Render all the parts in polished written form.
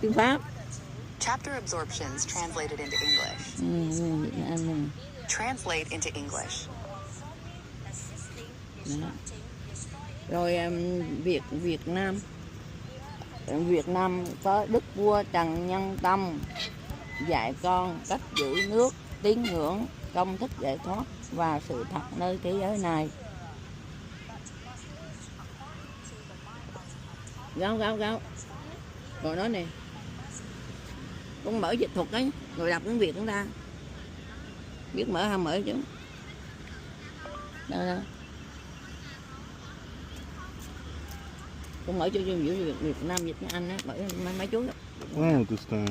tiếng Pháp. Chapter absorptions translated into English. Translate into English. Đó. Rồi Việt Nam có Đức vua Trần Nhân Tông dạy con cách giữ nước, tín ngưỡng, công thức giải thoát và sự thật nơi thế giới này. Gáo. Rồi nói nè, con mở dịch thuật ấy, rồi đọc tiếng Việt chúng ta biết mở hay mở chứ. Đó. Con mở cho Việt Nam dịch tiếng Anh á, mở mấy chú đó. I don't understand.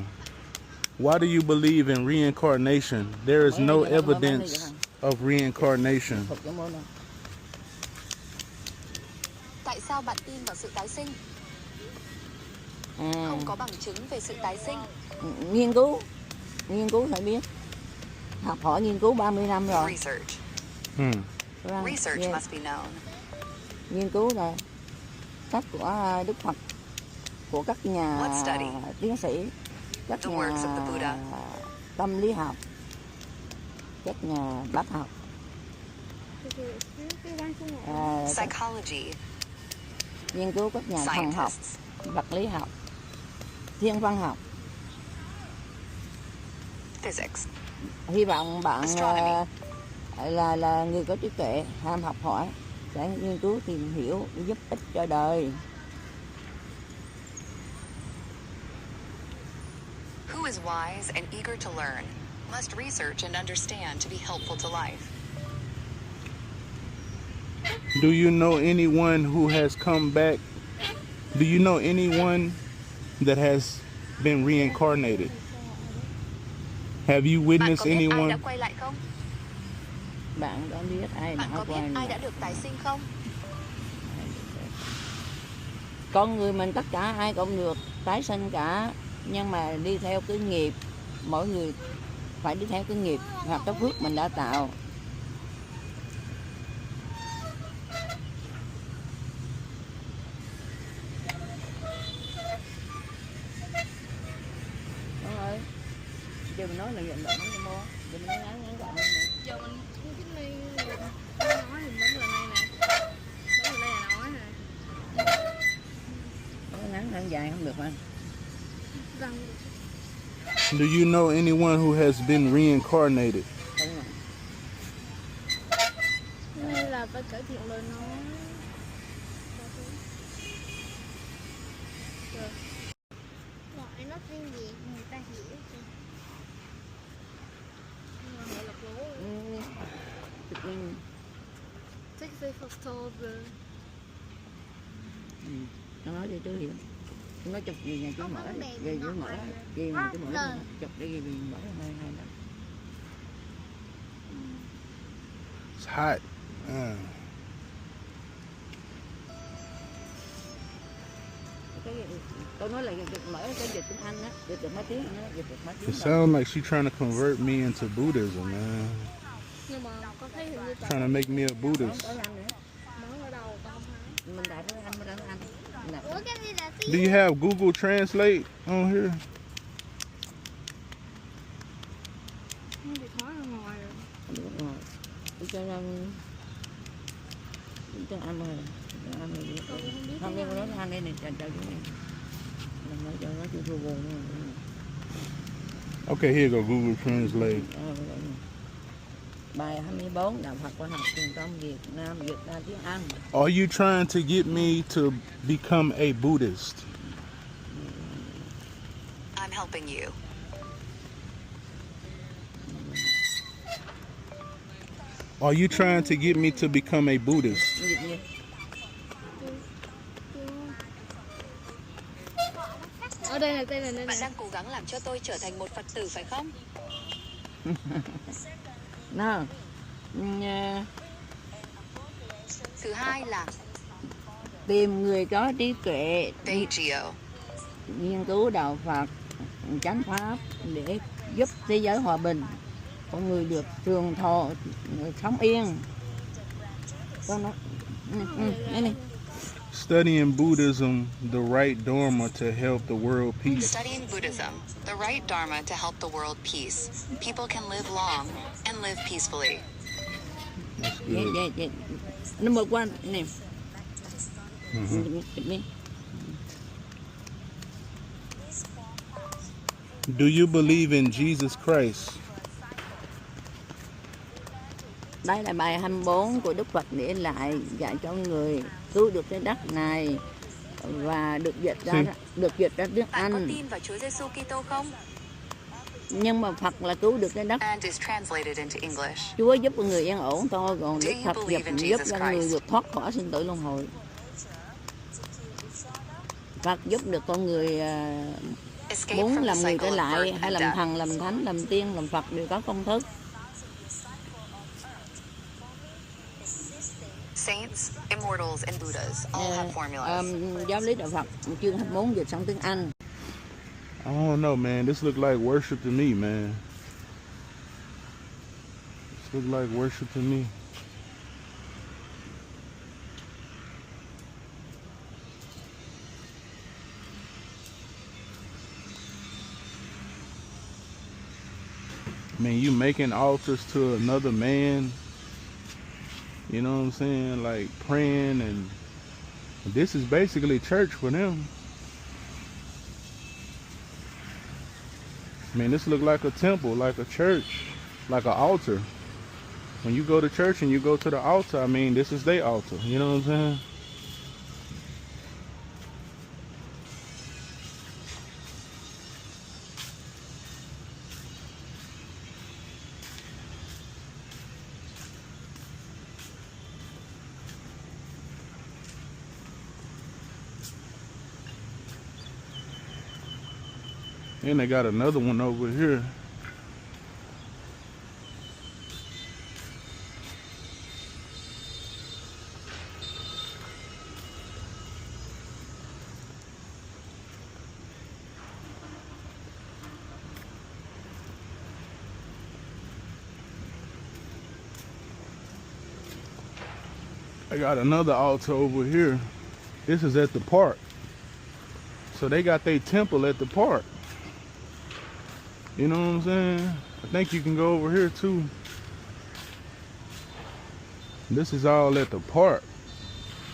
Why do you believe in reincarnation? There is no evidence of reincarnation. Tại sao bạn tin vào sự tái sinh? Không có bằng chứng về sự tái sinh. Nghiên cứu phải biết. Học hỏi nghiên cứu 30 năm rồi. Research. Right. Research Yeah. must be known. Nghiên cứu rồi. Sách của Đức Phật, của các nhà tiến sĩ, các nhà tâm lý học, các nhà bác học, Psychology. nghiên cứu các nhà thần học, vật lý học, thiên văn học, Physics. Hy vọng bạn là người có trí tuệ, ham học hỏi, sẽ nghiên cứu tìm hiểu để giúp ích cho đời. Who is wise and eager to learn must research and understand to be helpful to life. Do you know anyone who has come back? Do you know anyone that has been reincarnated? Have you witnessed anyone? Bạn có biết ai đã quay lại không? Bạn có biết ai đã được tái sinh không? Con người mình tất cả ai cũng được tái sinh cả, nhưng mà đi theo cái nghiệp, mỗi người phải đi theo cái nghiệp hoặc cái phước mình đã tạo. Đúng rồi. Giờ mình nói là dành bạn nó mua, giờ mình nói ngắn gọn này. Giờ mình cái này nói thì bấm lần này nè, bấm lần này là nói nè. Nó ngắn hơn dài không được anh. Do you know anyone who has been reincarnated? Không rồi. Nên là phải cải thiện lời nói. Gọi nó tiếng Việt người ta hiểu chứ. Take the first told. Nó nói đi chứ gì đó. Nó chụp gì nhà chú mở, về chú mở, gì mà chú mở, chụp đi vì mở hai lần. It's hot. Tôi nói là mở cái dịch tiếng Anh á, dịch được mấy tiếng nữa, dịch được mấy tiếng. It sounds like she's trying to convert me into Buddhism, man. Nhưng mà có thấy hình như Trying to make me a Buddhist. món ở đâu con không thấy. Mình đại với anh, mình đánh anh. Ủa cái gì là Do you have Google Translate on here? Nó bị thoái ra ngoài rồi. Đúng rồi. Cho anh rồi. Không biết nói anh đây này, chờ chú này. Mình nói cho nó chú Google nữa. Okay, here go Google Translate. Bài 24 Đạo Phật Khoa học Truyền thống Việt Nam dịch ra tiếng Anh. Are you trying to get me to become a Buddhist? I'm helping you. Are you trying to get me to become a Buddhist? Dịch gì? Ở đây là đây Bạn đang cố gắng làm cho tôi trở thành một Phật tử phải không? Nào. Thứ hai là Tìm người có trí tuệ, Beijio. nghiên cứu đạo Phật, chánh pháp để giúp thế giới hòa bình, con người được trường thọ, sống yên. Con nói, này. Studying Buddhism, the right Dharma to help the world peace. Studying Buddhism, the right Dharma to help the world peace. People can live long and live peacefully. That's Dạ, good. dạ, dạ. Number one nè. Do you believe in Jesus Christ? Đây là bài 24 của Đức Phật để lại dạy cho người cứu được trái đất này và được dịch ra tiếng Bạn có Anh. tin vào Chúa Giêsu Kitô không? Nhưng mà Phật là cứu được trái đất. And is translated into English. Chúa giúp người yên ổn thôi, còn Đức Phật giúp Jesus cho người Christ? được thoát khỏi sinh tử luân hồi. Phật giúp được con người Escape muốn from the làm người cycle trở of lại birth hay and làm death. thần, làm thánh, làm tiên, làm Phật đều có công thức. Saints, immortals, and Buddhas all have formulas. Giáo lý đạo Phật chương 24 dịch sang tiếng Anh. I don't know, man. This look like worship to me, man. This look like worship to me. Man, you making altars to another man. You know what I'm saying? Like praying, and this is basically church for them. I mean, this look like a temple, like a church, like an altar. When you go to church and you go to the altar, I mean, this is their altar. You know what I'm saying? And they got another one over here. I got another altar over here. This is at the park. So they got their temple at the park. You know what I'm saying? I think you can go over here too. This is all at the park.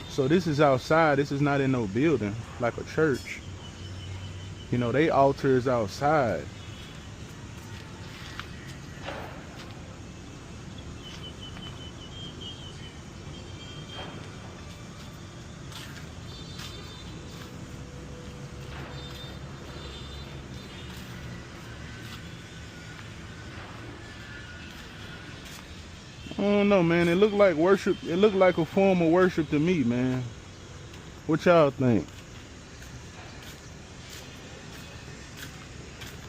So this is outside. This is not in no building like a church. You know, they altar is outside. I don't know, man. It looked like worship. It looked like a form of worship to me, man. What y'all think?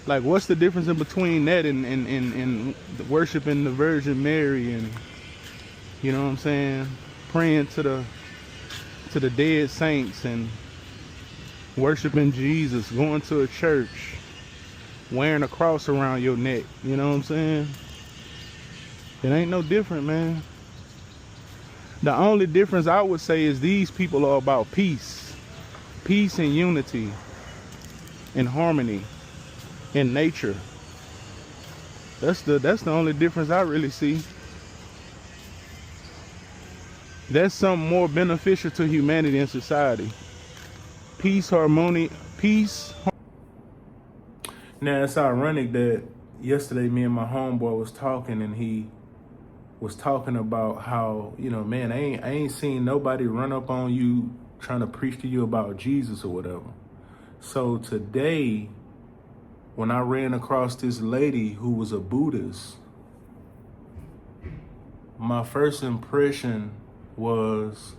Like, what's the difference in between that and worshiping the Virgin Mary and, you know what I'm saying, praying to the dead saints and worshiping Jesus, going to a church, wearing a cross around your neck, you know what I'm saying? It ain't no different, man. The only difference I would say is these people are about peace. Peace and unity and harmony in nature. That's the only difference I really see. That's something more beneficial to humanity and society. Peace, harmony, peace. Now it's ironic that yesterday me and my homeboy was talking, and he was talking about how, you know, man, I ain't seen nobody run up on you trying to preach to you about Jesus or whatever. So today, when I ran across this lady who was a Buddhist, my first impression was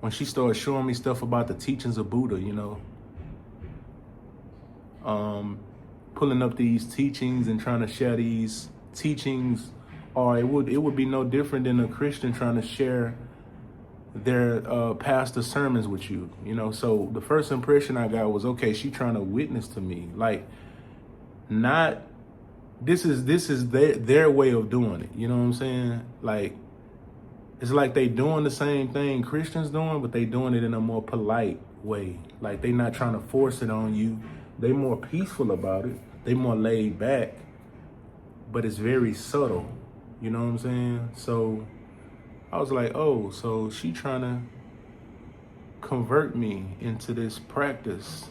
when she started showing me stuff about the teachings of Buddha, you know, pulling up these teachings and trying to share these teachings, or it would be no different than a Christian trying to share their pastor sermons with you, you know. So the first impression I got was, okay, she trying to witness to me, like, not this is their way of doing it, you know what I'm saying? Like, it's like they doing the same thing Christians doing, but they doing it in a more polite way. Like they not trying to force it on you. They more peaceful about it. They more laid back, but it's very subtle. You know what I'm saying? So I was like, oh, so she trying to convert me into this practice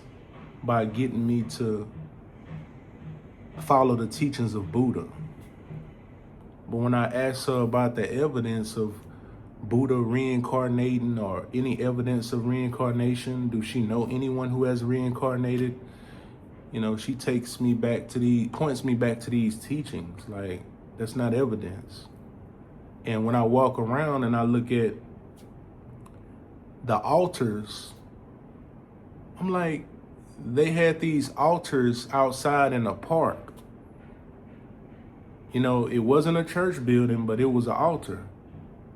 by getting me to follow the teachings of Buddha. But when I asked her about the evidence of Buddha reincarnating or any evidence of reincarnation, do she know anyone who has reincarnated? You know, she points me back to these teachings. Like, that's not evidence. And when I walk around and I look at the altars, I'm like, they had these altars outside in a park. You know, it wasn't a church building, but it was an altar.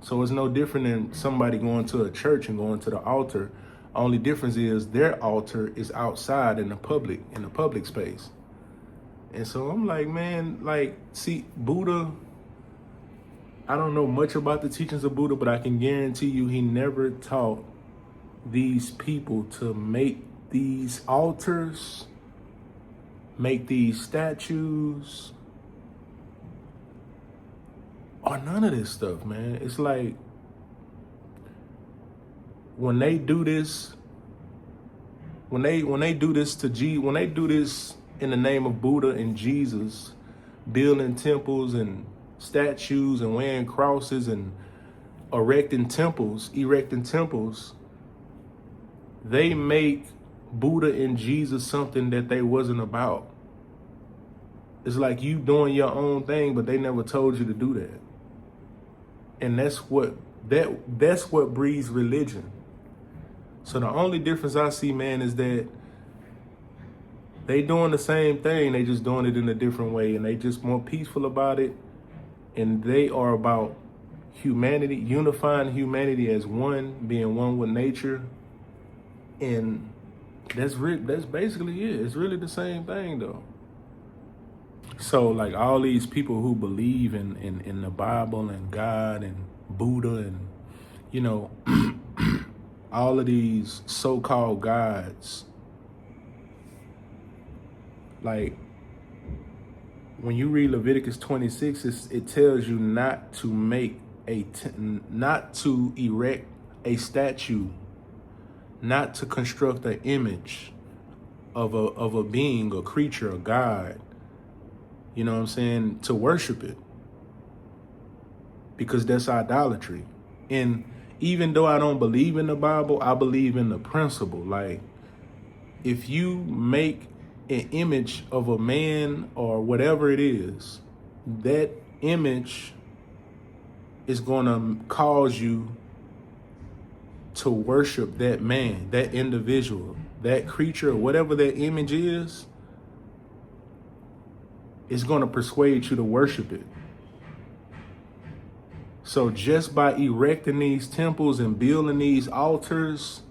So it's no different than somebody going to a church and going to the altar. Only difference is their altar is outside in the public space. And so I'm like, man, like, see, Buddha, I don't know much about the teachings of Buddha, but I can guarantee you he never taught these people to make these altars, make these statues, or none of this stuff, man. It's like when they do this, when they do this when they do this in the name of Buddha and Jesus, building temples and statues and wearing crosses and erecting temples, they make Buddha and Jesus something that they wasn't about. It's like you doing your own thing, but they never told you to do that. And that's what breeds religion. So the only difference I see, man, is that they doing the same thing, they just doing it in a different way, and they just more peaceful about it. And they are about humanity, unifying humanity as one, being one with nature. And that's basically it. It's really the same thing, though. So like all these people who believe in the Bible and God and Buddha and, you know, all of these so-called gods, like when you read Leviticus 26, it tells you not to erect a statue, not to construct an image of a being, a creature, a god. You know what I'm saying? To worship it. Because that's idolatry. And even though I don't believe in the Bible, I believe in the principle. Like, if you make an image of a man or whatever it is, that image is going to cause you to worship that man, that individual, that creature, whatever that image is. It's going to persuade you to worship it. So just by erecting these temples and building these altars,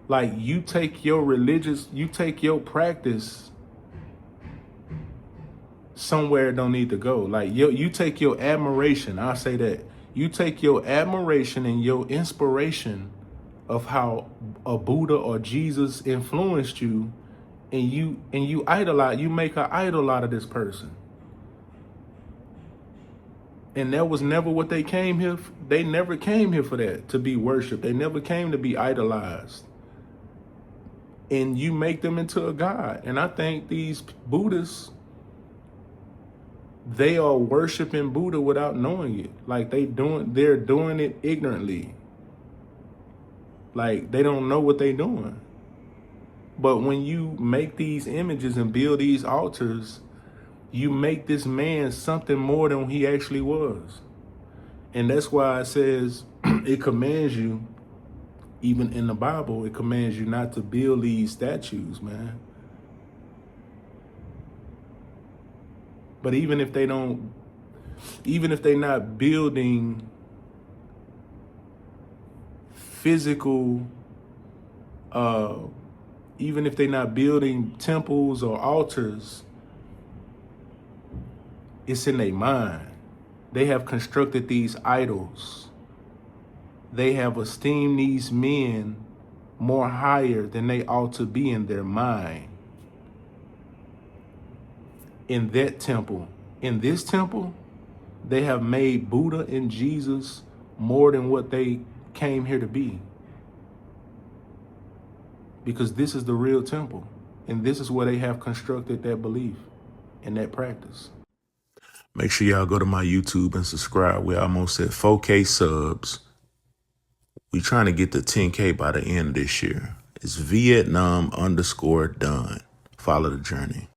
like you take your practice somewhere it don't need to go. Like you take your admiration, I'll say that. You take your admiration and your inspiration of how a Buddha or Jesus influenced you, and you idolize, you make an idol out of this person. And that was never what they came here. They never came here for that, to be worshiped. They never came to be idolized. And you make them into a god. And I think these Buddhists, they are worshiping Buddha without knowing it. Like they're doing it ignorantly. Like they don't know what they're doing. But when you make these images and build these altars, you make this man something more than he actually was. And that's why it says, it commands you, even in the Bible, it commands you not to build these statues, man. But even if they're not building physical, even if they're not building temples or altars, it's in their mind. They have constructed these idols they have esteemed these men more higher than they ought to be in their mind. In that temple, in this temple, they have made Buddha and Jesus more than what they came here to be. Because this is the real temple. And this is where they have constructed that belief and that practice. Make sure y'all go to my YouTube and subscribe. We're almost at 4K subs. We're trying to get to 10K by the end of this year. It's Vietnam_done. Follow the journey.